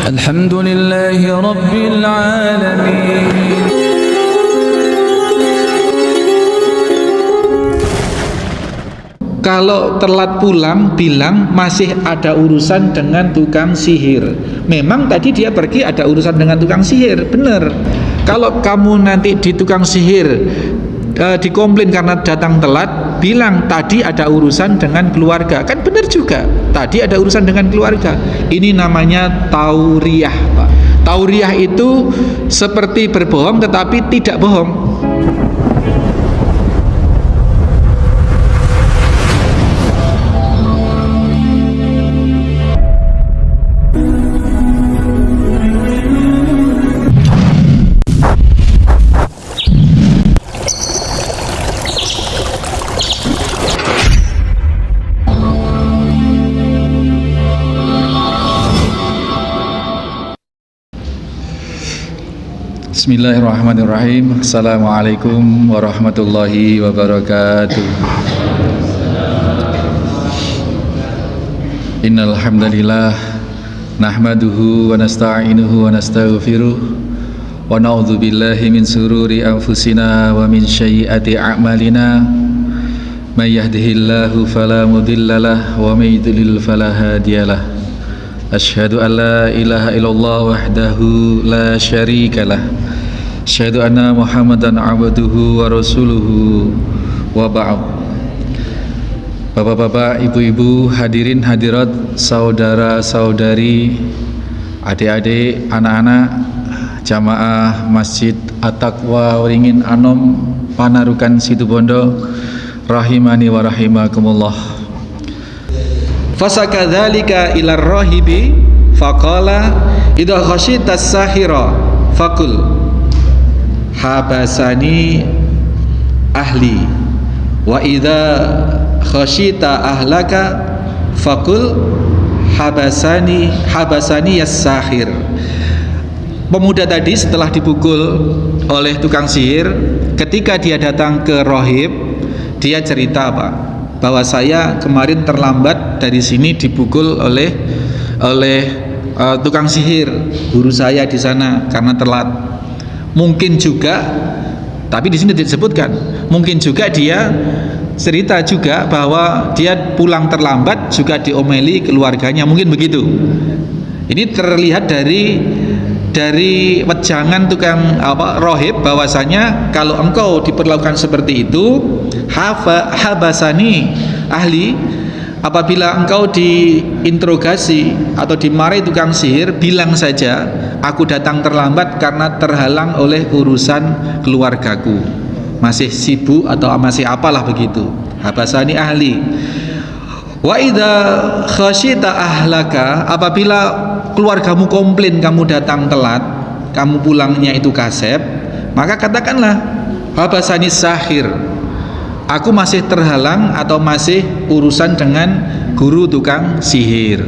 Alhamdulillahi Rabbil Alamin. Kalau telat pulang, bilang masih ada urusan dengan tukang sihir. Memang tadi dia pergi ada urusan dengan tukang sihir, benar. Kalau kamu nanti di tukang sihir dikomplain karena datang telat, bilang tadi ada urusan dengan keluarga. Kan benar juga, tadi ada urusan dengan keluarga. Ini namanya tauriah, Pak. Tauriah itu seperti berbohong tetapi tidak bohong. Bismillahirrahmanirrahim. Assalamualaikum warahmatullahi wabarakatuh. Innal hamdalillah nahmaduhu wa nasta'inuhu wa nastaghfiruh wa na'udzu billahi min sururi anfusina wa min sayyiati a'malina. May yahdihillahu fala mudhillalah wa may yudlil fala hadiyalah. Asyhadu an la ilaha illallah wahdahu la syarikalah. Asyhadu anna Muhammadan abduhu wa rasuluhu wa ba'd. Bapak-bapak, ibu-ibu, hadirin hadirat, saudara-saudari, adik-adik, anak-anak jamaah Masjid At-Taqwa Waringin Anom Panarukan Situbondo, rahimani wa rahimakumullah. Fasakadzalika ilar rahibi faqala idza khasyitas sahira faqul habasani ahli wa idza khasyita ahlaka faqul habasani as-sahir. Pemuda tadi setelah dipukul oleh tukang sihir, ketika dia datang ke rohib, dia cerita bahwa saya kemarin terlambat dari sini dipukul oleh tukang sihir, guru saya di sana karena telat. Mungkin juga, tapi di sini disebutkan, mungkin juga dia cerita juga bahwa dia pulang terlambat juga diomeli keluarganya, mungkin begitu. Ini terlihat dari wejangan tukang rohib bahwasanya kalau engkau diperlakukan seperti itu, habasani ahli, apabila engkau diinterogasi atau dimarahi tukang sihir, bilang saja aku datang terlambat karena terhalang oleh urusan keluargaku, masih sibuk atau masih apalah begitu. Habasani ahli. Wa idza khasyita ahlaka, apabila keluargamu komplain kamu datang telat, kamu pulangnya itu kasep, maka katakanlah habasani sahir, aku masih terhalang atau masih urusan dengan guru tukang sihir.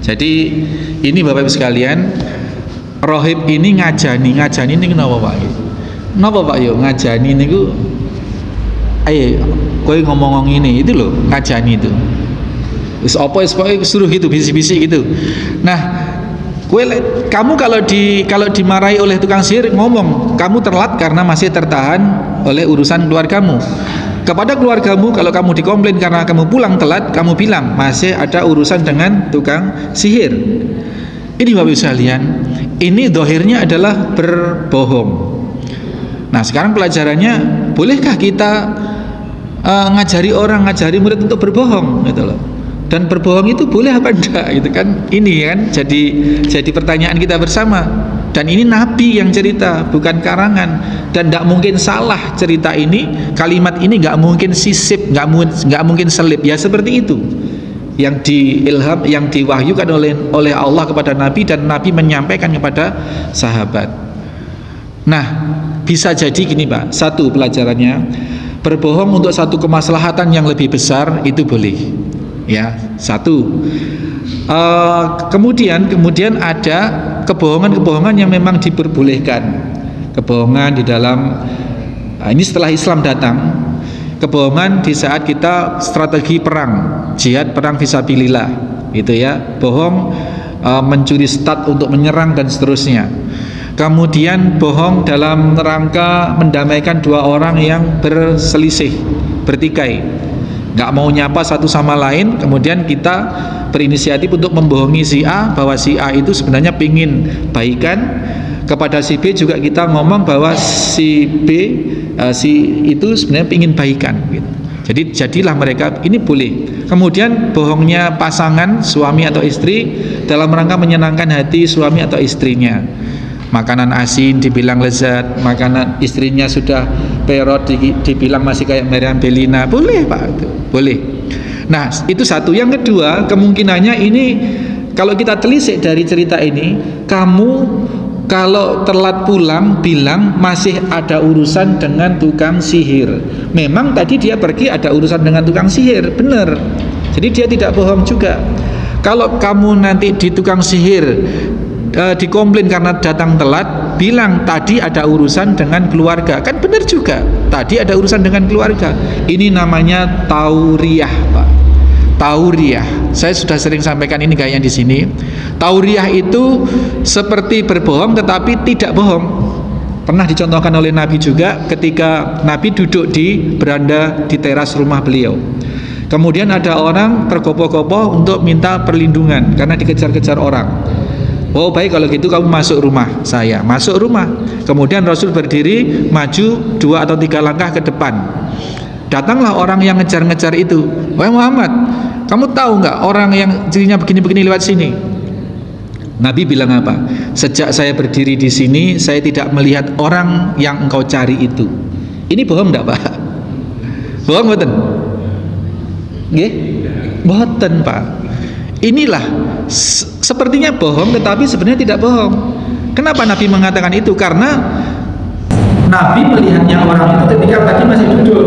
Jadi ini Bapak Ibu sekalian, rohib ini ngajani ini kenapa Pak? Kenapa Pak yo ngajani niku? Ayo kowe ngomong ini itu loh, ngajani itu. Wis apa suruh gitu, bisik-bisik gitu. Nah, kamu kalau dimarahi oleh tukang sihir ngomong, kamu telat karena masih tertahan oleh urusan keluargamu. Kepada keluargamu, kalau kamu dikomplain karena kamu pulang telat, kamu bilang masih ada urusan dengan tukang sihir. Ini Bapak Ibu sekalian, ini dohirnya adalah berbohong. Nah, sekarang pelajarannya, bolehkah kita ngajari murid untuk berbohong gitu loh? Dan berbohong itu boleh apa enggak gitu kan? Ini kan jadi pertanyaan kita bersama. Dan ini Nabi yang cerita, bukan karangan. Dan tidak mungkin salah cerita ini, kalimat ini nggak mungkin sisip, nggak mungkin selip. Ya seperti itu yang diilham, yang diwahyukan oleh Allah kepada Nabi, dan Nabi menyampaikan kepada sahabat. Nah, bisa jadi gini Pak, satu pelajarannya, berbohong untuk satu kemaslahatan yang lebih besar itu boleh. Ya, satu. Kemudian ada kebohongan yang memang diperbolehkan. Kebohongan di dalam ini setelah Islam datang, kebohongan di saat kita strategi perang, jihad, perang fisabilillah, gitu ya. Bohong mencuri stat untuk menyerang dan seterusnya. Kemudian bohong dalam rangka mendamaikan dua orang yang berselisih, bertikai, nggak mau nyapa satu sama lain. Kemudian kita berinisiatif untuk membohongi si A bahwa si A itu sebenarnya pingin baikan. Kepada si B juga kita ngomong bahwa si B si itu sebenarnya pingin baikan gitu. Jadi jadilah mereka, ini boleh. Kemudian bohongnya pasangan suami atau istri dalam rangka menyenangkan hati suami atau istrinya. Makanan asin dibilang lezat, makanan istrinya sudah perot dibilang masih kayak Meriam Bellina, boleh Pak, itu boleh. Nah itu satu. Yang kedua, kemungkinannya ini kalau kita telisik dari cerita ini, kamu kalau telat pulang bilang masih ada urusan dengan tukang sihir. Memang tadi dia pergi ada urusan dengan tukang sihir, benar. Jadi dia tidak bohong juga. Kalau kamu nanti di tukang sihir dikomplain karena datang telat, bilang tadi ada urusan dengan keluarga, kan benar juga, tadi ada urusan dengan keluarga. Ini namanya tauriah Pak. Tauriah, saya sudah sering sampaikan ini kayaknya di sini. Tauriah itu seperti berbohong tetapi tidak bohong. Pernah dicontohkan oleh Nabi juga ketika Nabi duduk di beranda di teras rumah beliau. Kemudian ada orang tergopoh-gopoh untuk minta perlindungan karena dikejar-kejar orang. Oh baik, kalau gitu kamu masuk rumah saya. Masuk rumah. Kemudian Rasul berdiri maju 2 atau 3 langkah ke depan. Datanglah orang yang ngejar-ngejar itu. Wahai Muhammad, kamu tahu nggak orang yang cirinya begini-begini lewat sini? Nabi bilang apa? Sejak saya berdiri di sini, saya tidak melihat orang yang engkau cari itu. Ini bohong enggak Pak? Bohong mboten? Nggih? Mboten Pak. Inilah sepertinya bohong tetapi sebenarnya tidak bohong. Kenapa Nabi mengatakan itu? Karena Nabi melihatnya orang itu ketika tadi masih duduk.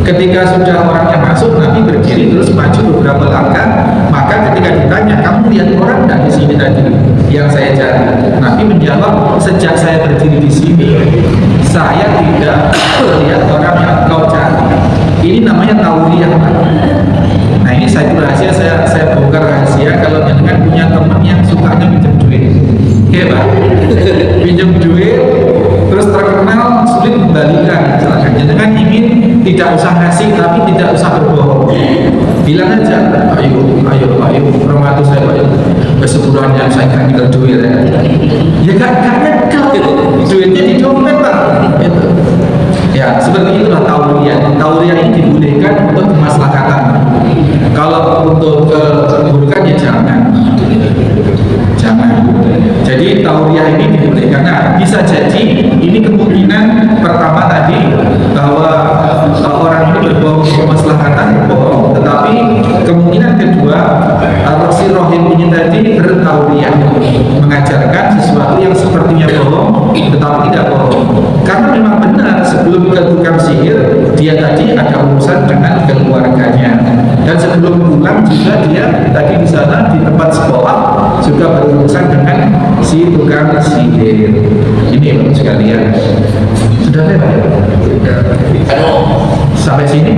Ketika sudah orangnya masuk, Nabi berdiri terus maju beberapa langkah. Maka ketika ditanya, kamu lihat orang dan di sini tadi yang saya cari, Nabi menjawab, sejak saya berdiri di sini, saya tidak melihat orang yang kau cari. Ini namanya tauriah. Nah ini satu rahasia, saya bongkar rahasia. Kalau jenengan punya teman yang sukanya pinjam duit, oke Pak, pinjam duit terus terkenal sulit membalikan, misalkan jenengan ingin tidak usah ngasih tapi tidak usah berbohong, bilang aja, ayo permatu saya Pak, keseluruhannya saya kan tinggal duit ya kan duitnya di dompet Pak gitu. Ya seperti itulah tauriah. Tauriah ini dibolehkan untuk kemaslahatan. Kalau untuk keburukan ya jangan. Jadi tauriah ini dibolehkan. Nah, bisa jadi ini kemungkinan pertama tadi bahwa orang ini berbohong untuk kemaslahatan, berbohong. Tetapi kemungkinan kedua, si rohim ini tadi bertauriah, mengajarkan sesuatu yang sepertinya bohong tetapi tidak bohong. Karena memang benar sebelum ke tukang sihir dia tadi ada urusan dengan keluarganya, dan sebelum pulang juga dia tadi di sana di tempat sekolah juga berurusan dengan si tukang sihir. Ini Bapak sekalian, sudah lewat sampai sini.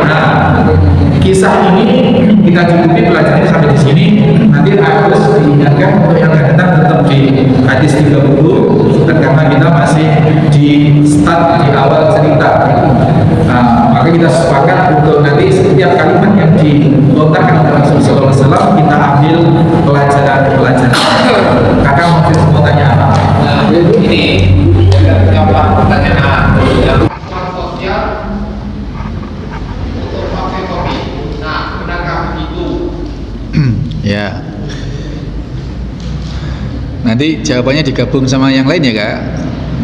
Nah, kisah ini kita cukupi pelajarannya sampai di sini. Nanti harus diingatkan untuk yang akan datang tetap di hadis 30 karena kita masih di start di awal cerita. Nah, maka kita sepakat untuk nanti setiap kalimat yang dilontarkan oleh Rasulullah SAW kita ambil pelajaran. Kakak mau tanya apa? Ini jawab pertanyaan yang sosial untuk pakai kopi. Nah, benarkah begitu? Ya. Nanti jawabannya digabung sama yang lain ya Kak.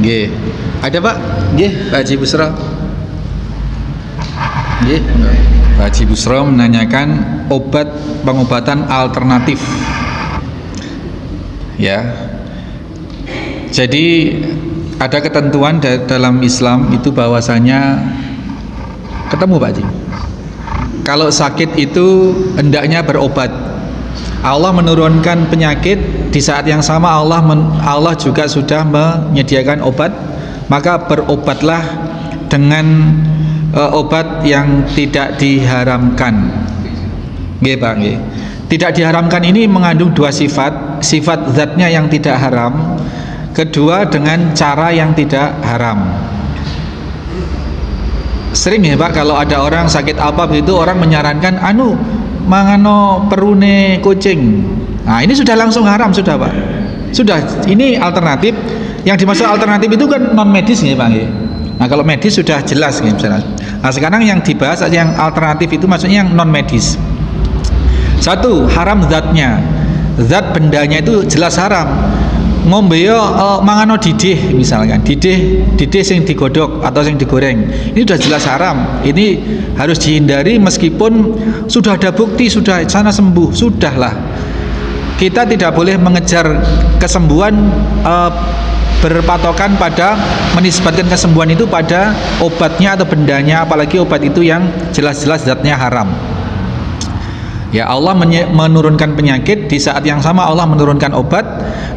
Nggih. Ada Pak? Nggih, Pak Haji Busro. Nggih. Pak Haji Busro menanyakan pengobatan alternatif. Ya. Jadi ada ketentuan dalam Islam itu bahwasanya ketemu Pak Haji. Kalau sakit itu hendaknya berobat. Allah menurunkan penyakit, di saat yang sama Allah juga sudah menyediakan obat, maka berobatlah dengan obat yang tidak diharamkan. Nggih Pak, nggih. Tidak diharamkan ini mengandung dua sifat. Sifat zatnya yang tidak haram, kedua dengan cara yang tidak haram. Sering ya Pak, kalau ada orang sakit apa begitu, orang menyarankan mangano perune kucing. Nah ini sudah langsung haram sudah Pak. Sudah, ini alternatif. Yang dimaksud alternatif itu kan non medis ya Pak ya. Nah kalau medis sudah jelas ya misalnya. Nah sekarang yang dibahas yang alternatif itu maksudnya yang non medis. Satu, haram zatnya. Zat bendanya itu jelas haram. Ngombeyo mangano didih misalkan, didih sing digodok atau sing digoreng. Ini sudah jelas haram. Ini harus dihindari meskipun sudah ada bukti, sudah sana sembuh, sudahlah. Kita tidak boleh mengejar kesembuhan berpatokan pada menisbatkan kesembuhan itu pada obatnya atau bendanya, apalagi obat itu yang jelas-jelas zatnya haram. Ya Allah menurunkan penyakit, di saat yang sama Allah menurunkan obat,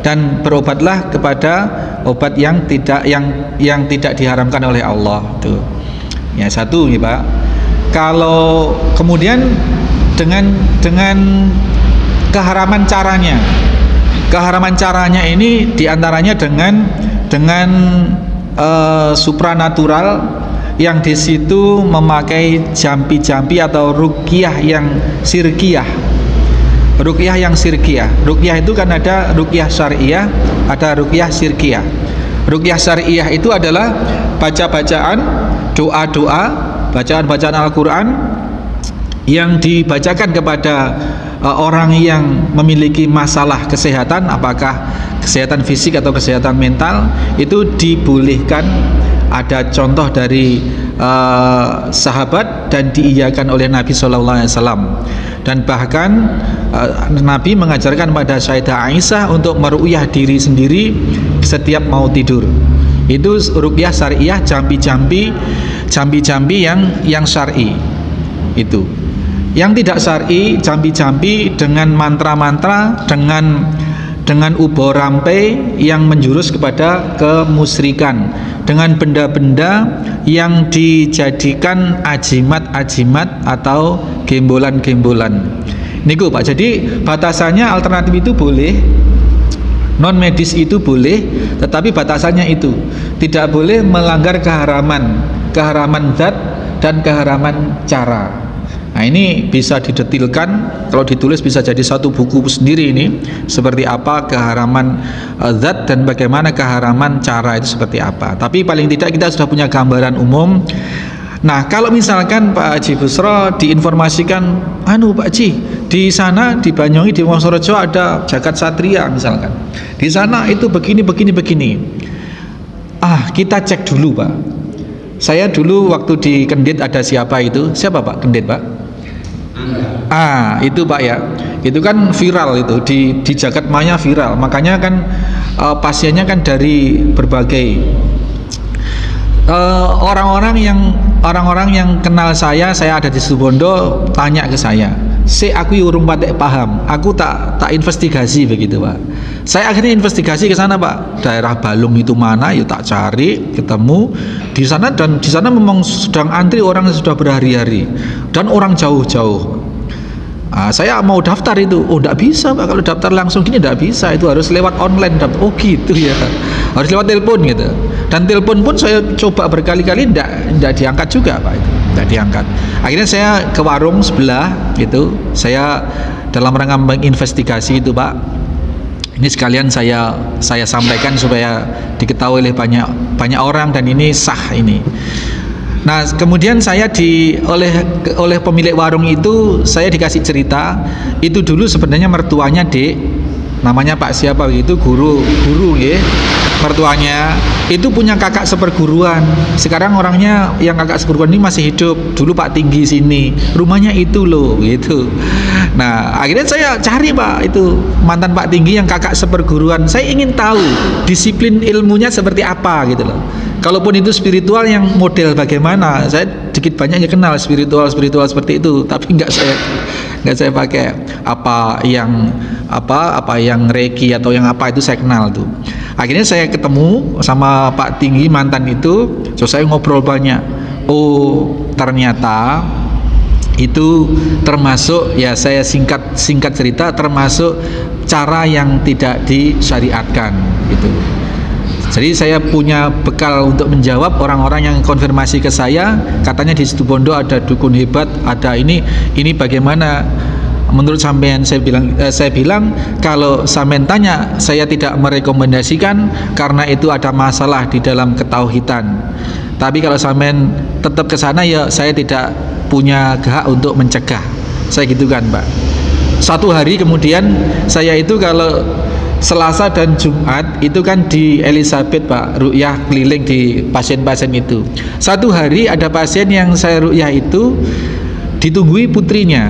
dan berobatlah kepada obat yang tidak diharamkan oleh Allah. Tuh. Ya satu ya Pak. Kalau kemudian dengan keharaman caranya. Keharaman caranya ini diantaranya dengan supranatural yang di situ memakai jampi-jampi atau ruqyah yang sirkiyah. Ruqyah yang sirkiyah. Ruqyah itu kan ada ruqyah syariah, ada ruqyah sirkiyah. Ruqyah syariah itu adalah baca-bacaan, doa-doa, bacaan-bacaan Al-Qur'an yang dibacakan kepada orang yang memiliki masalah kesehatan, apakah kesehatan fisik atau kesehatan mental, itu dibolehkan. Ada contoh dari sahabat dan diiyakan oleh Nabi SAW. Dan bahkan Nabi mengajarkan pada Sayyidah Aisyah untuk meruqyah diri sendiri setiap mau tidur. Itu ruqyah syariah, jampi-jampi yang syar'i. Itu. Yang tidak syar'i, jampi-jampi dengan mantra-mantra, dengan ubo rampe yang menjurus kepada kemusyrikan, dengan benda-benda yang dijadikan ajimat-ajimat atau gembolan-gembolan. Niku Pak, jadi batasannya alternatif itu boleh, non medis itu boleh, tetapi batasannya itu tidak boleh melanggar keharaman zat dan keharaman cara. Nah ini bisa didetilkan, kalau ditulis bisa jadi satu buku sendiri ini, seperti apa keharaman zat dan bagaimana keharaman cara itu seperti apa. Tapi paling tidak kita sudah punya gambaran umum. Nah kalau misalkan Pak Haji Busro diinformasikan, Pak Haji, di sana di Banyuwangi di Wonosorejo ada Jagat Satria misalkan, di sana itu begini. Kita cek dulu Pak. Saya dulu waktu di Kendit ada siapa Pak Kendit Pak? Itu Pak ya. Itu kan viral itu di Jagat Maya viral. Makanya kan pasiennya kan dari berbagai orang-orang yang kenal saya ada di Situbondo tanya ke saya. Aku urung patek paham. Aku tak investigasi begitu Pak. Saya akhirnya investigasi ke sana Pak. Daerah Balung itu mana? Ya tak cari, ketemu di sana, dan di sana memang sedang antri orang yang sudah berhari-hari dan orang jauh-jauh. Saya mau daftar itu, enggak bisa Pak, kalau daftar langsung gini enggak bisa, itu harus lewat online. Oh gitu ya, harus lewat telepon gitu. Dan telepon pun saya coba berkali-kali enggak diangkat juga Pak, itu enggak diangkat. Akhirnya saya ke warung sebelah itu, saya dalam rangka menginvestigasi itu Pak. Ini sekalian saya sampaikan supaya diketahui oleh banyak orang, dan ini sah ini. Nah kemudian saya oleh pemilik warung itu saya dikasih cerita, itu dulu sebenarnya mertuanya namanya Pak siapa itu, guru ya, mertuanya itu punya kakak seperguruan. Sekarang orangnya yang kakak seperguruan ini masih hidup. Dulu Pak Tinggi sini, rumahnya itu loh gitu. Nah akhirnya saya cari Pak, itu mantan Pak Tinggi yang kakak seperguruan. Saya ingin tahu disiplin ilmunya seperti apa gitu loh. Kalaupun itu spiritual yang model bagaimana, saya sedikit banyaknya kenal spiritual seperti itu, tapi nggak saya pakai apa yang reiki atau yang apa itu saya kenal tuh. Akhirnya saya ketemu sama Pak Tinggi mantan itu, so saya ngobrol banyak. Oh ternyata Itu termasuk, ya saya singkat cerita, termasuk cara yang tidak disyariatkan gitu. Jadi saya punya bekal untuk menjawab orang-orang yang konfirmasi ke saya, katanya di Situbondo ada dukun hebat, ada ini bagaimana menurut sampean? Saya bilang kalau sampean tanya, saya tidak merekomendasikan karena itu ada masalah di dalam ketauhidan. Tapi kalau sampean tetap ke sana, ya saya tidak punya hak untuk mencegah. Saya gitu kan, Pak. Satu hari kemudian saya itu kalau Selasa dan Jumat itu kan di Elizabeth, Pak, ruqyah keliling di pasien-pasien itu. Satu hari ada pasien yang saya ruqyah itu ditunggui putrinya.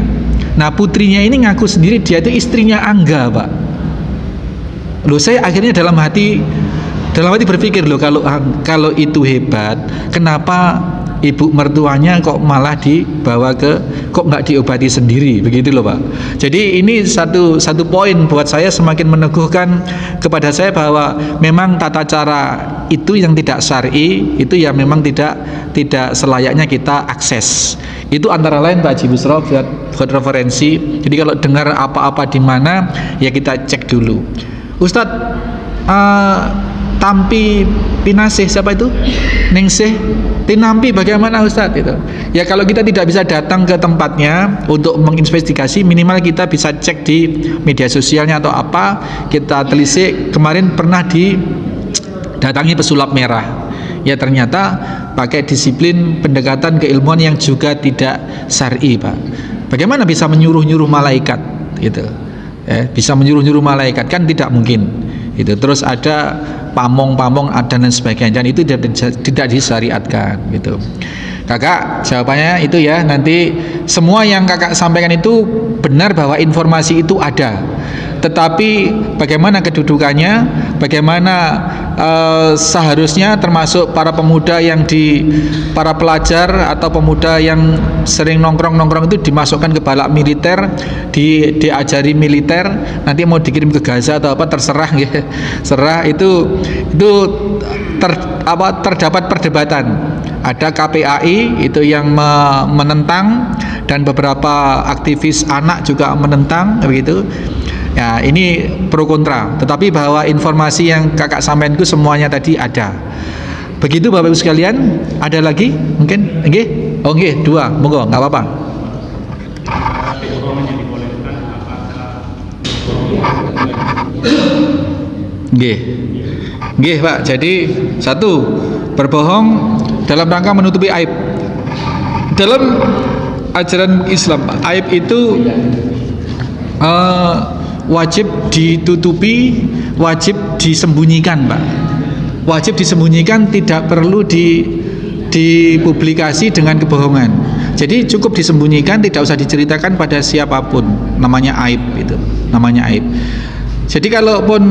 Nah, putrinya ini ngaku sendiri dia itu istrinya Angga, Pak. Loh, saya akhirnya dalam hati berpikir, loh, kalau itu hebat, kenapa ibu mertuanya kok malah dibawa kok nggak diobati sendiri, begitu loh, Pak. Jadi ini satu poin buat saya, semakin meneguhkan kepada saya bahwa memang tata cara itu yang tidak syar'i itu ya memang tidak selayaknya kita akses. Itu antara lain, Pak Haji Busro, buat referensi. Jadi kalau dengar apa-apa di mana, ya kita cek dulu. Ustadz, tampi pinasih siapa itu? Ningsih tinampi bagaimana Ustadz itu? Ya kalau kita tidak bisa datang ke tempatnya untuk menginvestigasi, minimal kita bisa cek di media sosialnya atau apa. Kita telisik, kemarin pernah didatangi pesulap merah. Ya ternyata pakai disiplin pendekatan keilmuan yang juga tidak syar'i, Pak. Bagaimana bisa menyuruh-nyuruh malaikat gitu? Bisa menyuruh-nyuruh malaikat, kan tidak mungkin. Itu terus ada pamong-pamong dan sebagainya, dan itu tidak disyariatkan gitu. Kakak, jawabannya itu ya, nanti semua yang kakak sampaikan itu benar bahwa informasi itu ada, tetapi bagaimana kedudukannya, bagaimana seharusnya, termasuk para pemuda para pelajar atau pemuda yang sering nongkrong itu dimasukkan ke balak militer, diajari militer, nanti mau dikirim ke Gaza atau apa terserah ya. Serah itu terdapat perdebatan. Ada KPAI itu yang menentang, dan beberapa aktivis anak juga menentang begitu. Ya, ini pro kontra. Tetapi bahwa informasi yang kakak sampaikan itu semuanya tadi ada. Begitu Bapak Ibu sekalian. Ada lagi? Mungkin? Nggih? Oh nggih, 2. Monggo, enggak apa-apa. Nggih. Nggih, Pak. Jadi 1, berbohong dalam rangka menutupi aib. Dalam ajaran Islam, aib itu wajib ditutupi, wajib disembunyikan, Pak. Wajib disembunyikan, tidak perlu dipublikasi dengan kebohongan. Jadi cukup disembunyikan, tidak usah diceritakan pada siapapun. Namanya aib itu, namanya aib. Jadi kalaupun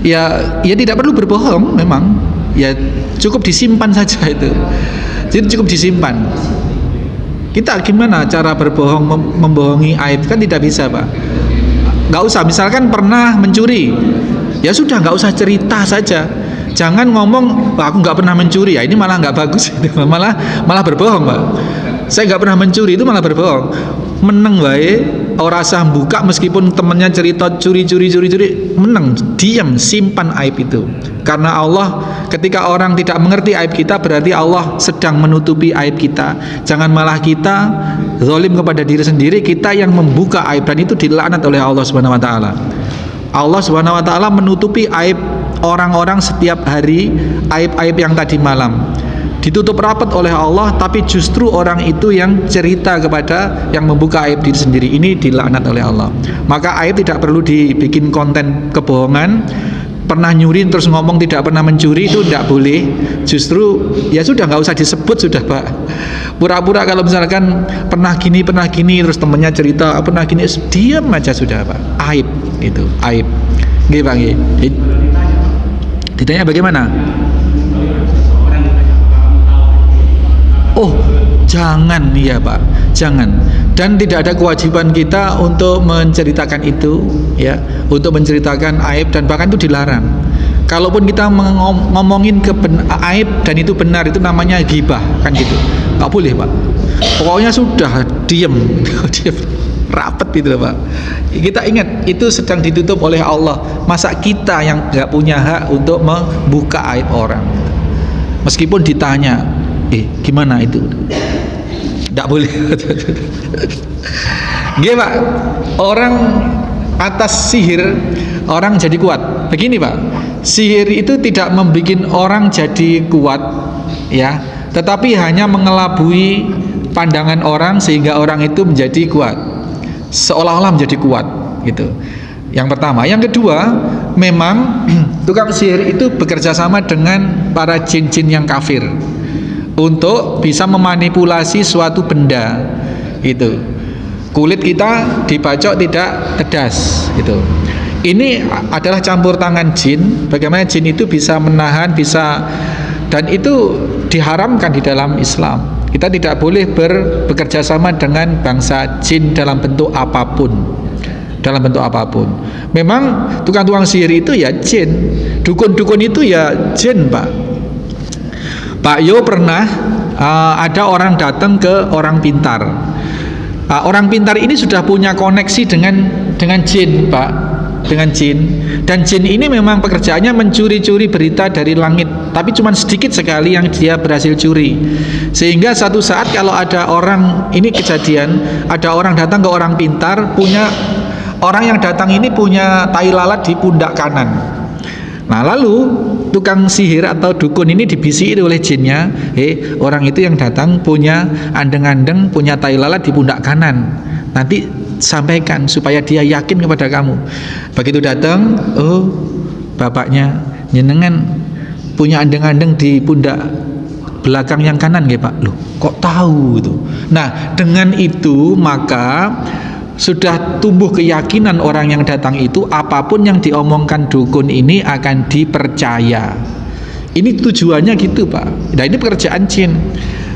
ya tidak perlu berbohong, memang ya cukup disimpan saja itu. Jadi cukup disimpan. Kita gimana cara berbohong, membohongi aib, kan tidak bisa, Pak. Nggak usah, misalkan pernah mencuri, ya sudah, nggak usah cerita saja. Jangan ngomong, aku nggak pernah mencuri, ya ini malah nggak bagus, malah berbohong, Pak. Saya nggak pernah mencuri, itu malah berbohong. Meneng wae, ora usah buka meskipun temennya cerita curi, meneng, diam, simpan aib itu. Karena Allah, ketika orang tidak mengerti aib kita, berarti Allah sedang menutupi aib kita. Jangan malah kita zalim kepada diri sendiri, kita yang membuka aib, dan itu dilaknat oleh Allah Subhanahu wa taala. Allah Subhanahu wa taala menutupi aib orang-orang setiap hari, aib-aib yang tadi malam ditutup rapat oleh Allah, tapi justru orang itu yang cerita kepada yang membuka aib diri sendiri, ini dilaknat oleh Allah. Maka aib tidak perlu dibikin konten kebohongan. Pernah nyuri terus ngomong tidak pernah mencuri, itu tidak boleh. Justru ya sudah, nggak usah disebut sudah, Pak. Pura-pura kalau misalkan pernah gini terus temennya cerita pernah gini, diam aja sudah, Pak. Aib itu, aib. Nggih, Pak, nggih. Ditanya bagaimana? Oh, jangan ya, Pak, jangan. Dan tidak ada kewajiban kita untuk menceritakan itu, ya, untuk menceritakan aib, dan bahkan itu dilarang. Kalaupun kita ngomongin aib dan itu benar, itu namanya ghibah, kan gitu. Nggak boleh, Pak. Pokoknya sudah diem diem rapet itu loh Pak. Kita ingat itu sedang ditutup oleh Allah. Masa kita yang nggak punya hak untuk membuka aib orang? Meskipun ditanya, gimana itu? Nggak boleh. Gini Pak, orang atas sihir orang jadi kuat. Begini Pak, sihir itu tidak membuat orang jadi kuat, ya, tetapi hanya mengelabui pandangan orang sehingga orang itu menjadi kuat, seolah-olah menjadi kuat gitu. Yang pertama. Yang kedua, memang tukang sihir itu bekerja sama dengan para jin-jin yang kafir untuk bisa memanipulasi suatu benda gitu. Kulit kita dibacok tidak tedas gitu. Ini adalah campur tangan jin. Bagaimana jin itu bisa menahan, dan itu diharamkan di dalam Islam. Kita tidak boleh bekerja sama dengan bangsa jin dalam bentuk apapun. Memang tukang-tukang sihir itu ya jin, dukun-dukun itu ya jin Pak. Pak Yo pernah ada orang datang ke orang pintar. Orang pintar ini sudah punya koneksi dengan jin Pak, dengan jin. Dan jin ini memang pekerjaannya mencuri-curi berita dari langit, tapi cuma sedikit sekali yang dia berhasil curi. Sehingga satu saat kalau ada orang, ini kejadian, ada orang datang ke orang pintar, orang yang datang ini punya tai lalat di pundak kanan. Nah lalu tukang sihir atau dukun ini dibisiki oleh jinnya, orang itu yang datang punya andeng-andeng, punya tai lalat di pundak kanan. Nanti sampaikan supaya dia yakin kepada kamu. Begitu datang, bapaknya jenengan punya andeng-andeng di pundak belakang yang kanan nggih Pak. Loh, kok tahu itu? Nah, dengan itu maka sudah tumbuh keyakinan orang yang datang itu apapun yang diomongkan dukun ini akan dipercaya. Ini tujuannya gitu Pak. Nah, ini pekerjaan jin.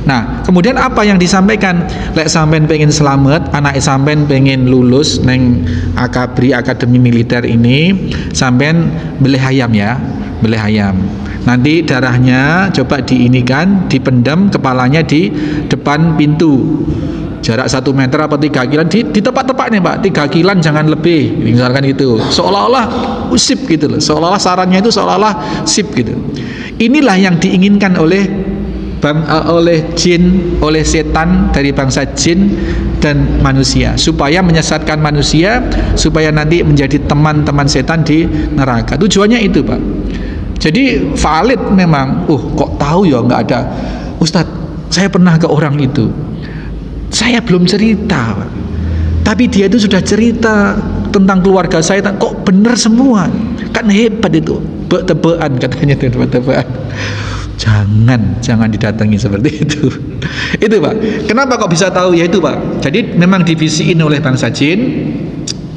Nah, kemudian apa yang disampaikan? Lek sampean pengen selamat, anak sampean pengen lulus neng Akabri Akademi Militer ini, sampean beli ayam ya, beli ayam. Nanti darahnya coba diinikan, dipendam, kepalanya di depan pintu. Jarak 1 meter apa 3 kilan di tepat-tepatnya Pak, 3 kilan jangan lebih, misalkan gitu. Seolah-olah sip gitu loh, seolah-olah sarannya itu seolah-olah sip gitu. Inilah yang diinginkan oleh jin, oleh setan dari bangsa jin dan manusia, supaya menyesatkan manusia, supaya nanti menjadi teman-teman setan di neraka. Tujuannya itu Pak. Jadi valid memang. Kok tahu ya nggak ada. Ustadz, saya pernah ke orang itu. Saya belum cerita Pak, tapi dia itu sudah cerita tentang keluarga saya. Kok bener semua, kan hebat itu. Tebak-tebakan katanya, tebak-tebakan. Jangan didatangi seperti itu. Itu Pak. Kenapa kok bisa tahu? Ya itu Pak. Jadi memang dibisikin oleh bangsa jin.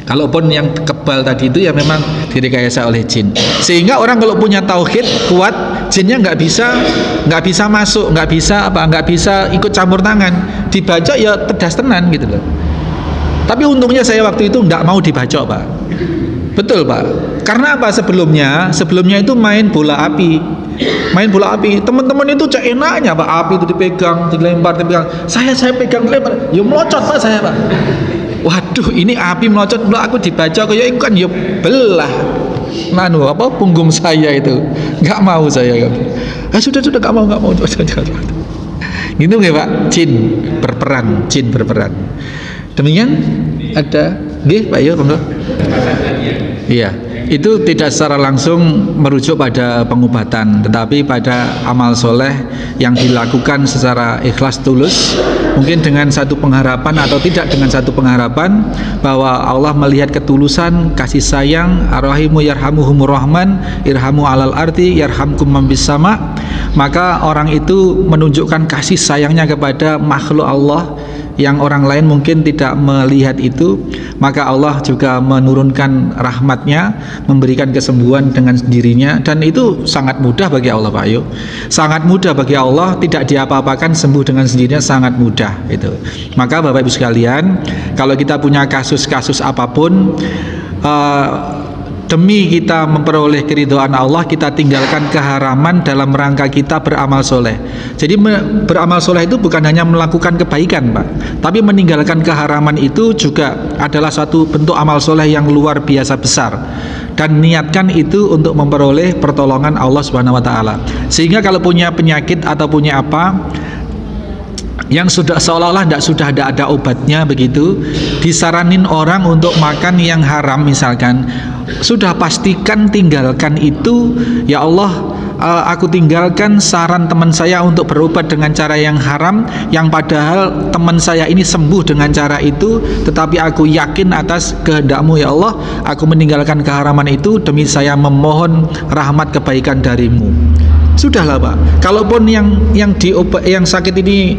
Kalaupun yang kebal tadi itu ya memang direkayasa oleh jin. Sehingga orang kalau punya tauhid kuat, jinnya nggak bisa masuk, nggak bisa ikut campur tangan. Dibacok ya tedas tenan gitu loh. Tapi untungnya saya waktu itu nggak mau dibacok Pak. Betul Pak. Karena apa? Sebelumnya itu main bola api. Teman-teman itu cek enaknya Pak, api itu dipegang, dilempar. Saya pegang dilempar, ya melocot Pak saya Pak. Waduh, ini api melocot, aku dibaca kayak itu kan ya belah punggung saya itu. Nggak mau saya. Sudah nggak mau. Gitu nggak Pak? Jin berperan. Demikian ada nggih Pak Yo, monggo. Iya, itu tidak secara langsung merujuk pada pengobatan, tetapi pada amal soleh yang dilakukan secara ikhlas tulus, mungkin dengan satu pengharapan atau tidak dengan satu pengharapan bahwa Allah melihat ketulusan, kasih sayang, ar-rahimu yarhamuhumur rahman, irhamu alal ardi yarhamkum man bis sama. Maka orang itu menunjukkan kasih sayangnya kepada makhluk Allah yang orang lain mungkin tidak melihat itu. Maka Allah juga menurunkan rahmatnya, memberikan kesembuhan dengan sendirinya. Dan itu sangat mudah bagi Allah Pak Ayu, sangat mudah bagi Allah, tidak diapa-apakan, sembuh dengan sendirinya, sangat mudah itu. Maka Bapak Ibu sekalian, kalau kita punya kasus-kasus apapun, demi kita memperoleh keridhaan Allah, kita tinggalkan keharaman dalam rangka kita beramal soleh. Jadi beramal soleh itu bukan hanya melakukan kebaikan, Pak, tapi meninggalkan keharaman itu juga adalah suatu bentuk amal soleh yang luar biasa besar. Dan niatkan itu untuk memperoleh pertolongan Allah Subhanahu wa taala. Sehingga kalau punya penyakit atau punya apa yang sudah seolah-olah sudah ada obatnya begitu, disaranin orang untuk makan yang haram misalkan, sudah pastikan tinggalkan itu. Ya Allah, aku tinggalkan saran teman saya untuk berobat dengan cara yang haram, yang padahal teman saya ini sembuh dengan cara itu, tetapi aku yakin atas kehendak-Mu ya Allah, aku meninggalkan keharaman itu demi saya memohon rahmat kebaikan dari-Mu. Sudahlah, Pak. Kalaupun yang sakit ini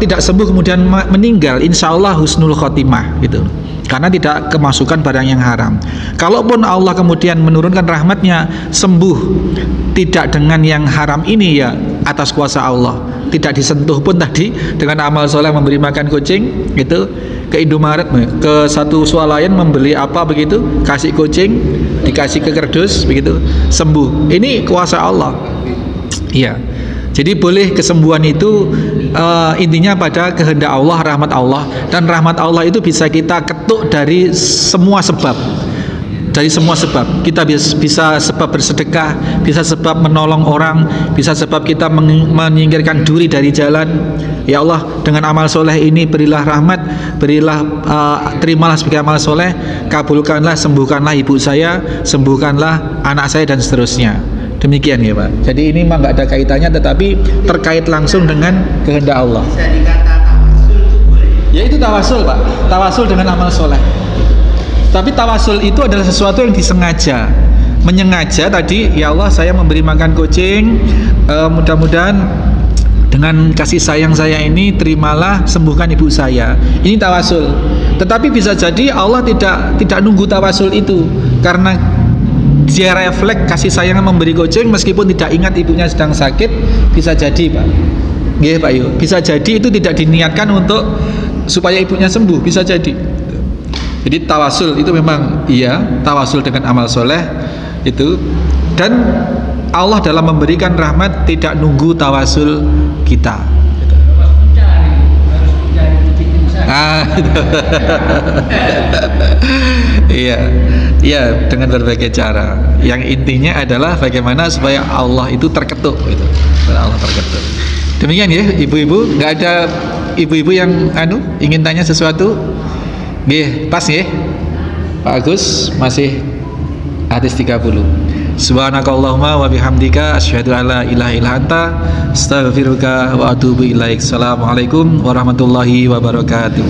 tidak sembuh kemudian meninggal, insya Allah husnul khotimah gitu, karena tidak kemasukan barang yang haram. Kalaupun Allah kemudian menurunkan rahmatnya, sembuh tidak dengan yang haram ini, ya atas kuasa Allah, tidak disentuh pun tadi dengan amal soleh, memberi makan kucing gitu, ke Indomaret, ke satu swalayan membeli apa begitu, kasih kucing, dikasih ke kerdus begitu, sembuh. Ini kuasa Allah. Iya. Jadi boleh kesembuhan itu intinya pada kehendak Allah, rahmat Allah, dan rahmat Allah itu bisa kita ketuk dari semua sebab. Dari semua sebab kita bisa sebab bersedekah, bisa sebab menolong orang, bisa sebab kita menyingkirkan duri dari jalan. Ya Allah, dengan amal soleh ini berilah rahmat, berilah terimalah sebagai amal soleh, kabulkanlah, sembuhkanlah ibu saya, sembuhkanlah anak saya, dan seterusnya. Demikian ya Pak. Jadi ini memang nggak ada kaitannya, tetapi terkait langsung dengan kehendak Allah. Bisa dikata tawasul itu boleh? Ya itu tawasul Pak, tawasul dengan amal soleh. Tapi tawasul itu adalah sesuatu yang disengaja, menyengaja tadi. Ya Allah, saya memberi makan kucing, mudah-mudahan dengan kasih sayang saya ini terimalah, sembuhkan ibu saya. Ini tawasul. Tetapi bisa jadi Allah tidak nunggu tawasul itu, karena dia refleks kasih sayang memberi kucing meskipun tidak ingat ibunya sedang sakit. Bisa jadi Pak, nggih Pak Yu, bisa jadi itu tidak diniatkan untuk supaya ibunya sembuh, bisa jadi. Jadi tawasul itu memang iya, tawasul dengan amal soleh itu. Dan Allah dalam memberikan rahmat tidak nunggu tawasul kita. Iya, dengan berbagai cara. Yang intinya adalah bagaimana supaya Allah itu terketuk gitu. Allah terketuk. Demikian ya, ibu-ibu. Nggak ada ibu-ibu yang ingin tanya sesuatu? Nggih, pas nggih. Pak Agus masih hadis 30. Subhanakallahumma wa bihamdika asyhadu an la ilaha illa anta astaghfiruka wa atubu ilaik. Assalamualaikum warahmatullahi wabarakatuh.